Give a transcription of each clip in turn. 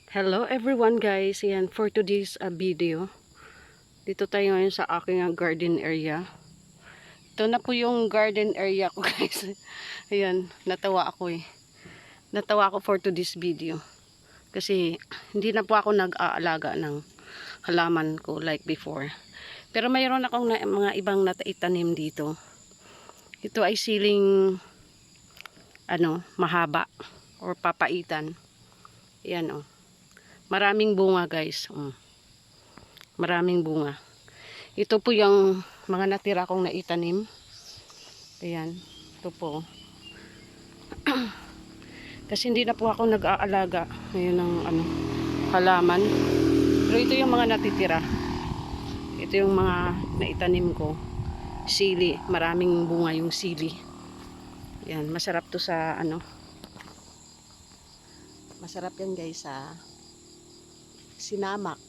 Hello everyone guys, yan for today's video. Dito tayo ngayon sa aking garden area. Ito na po yung garden area ko guys. Ayan, natawa ako Natawa ako for today's video. Kasi hindi na po ako nag-aalaga ng halaman ko like before. Pero mayroon akong mga ibang nataitanim dito. Ito ay siling mahaba or papaitan. Yan oh. Maraming bunga guys. Maraming bunga. Ito po yung mga natira kong naitanim. Ayan. Ito po. Kasi hindi na po ako nag-aalaga ngayon ng halaman. Pero ito yung mga natitira. Ito yung mga naitanim ko. Sili. Maraming bunga yung sili. Ayan. Masarap to sa masarap yan guys sa sinamak.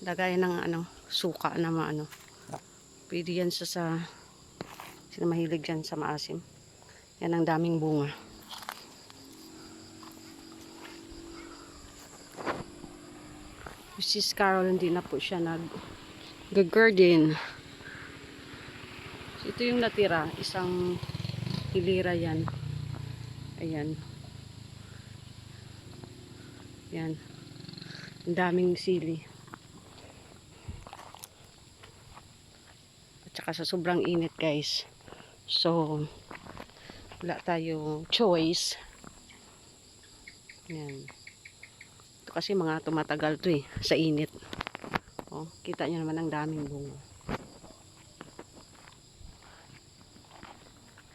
Lagay ng suka na pwede yan sa sino mahilig yan sa maasim. Yan ang daming bunga. Mrs. Carol hindi na po siya nag-garden. Ito yung natira, isang hilira yan. Ayan. Yan. Ang daming sili. At saka sa sobrang init guys. So, wala tayong choice. Yan. Ito kasi mga tumatagal to sa init. Oh, kita nyo naman ang daming bunga.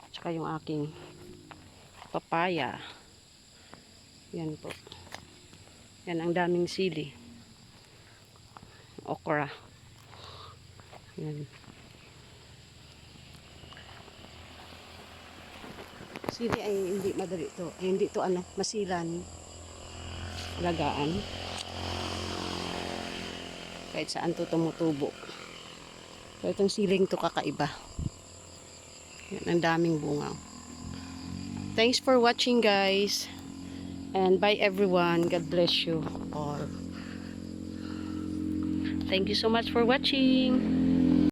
At saka yung aking papaya. Yan po. Yan ang daming sili. Okra. Yan. Sili ay hindi madali to. Ay, hindi to masilan. Alagaan. Kahit saan to tumutubo. So itong siling to kakaiba. Yan ang daming bunga. Thanks for watching guys. And bye everyone. God bless you all. Thank you so much for watching.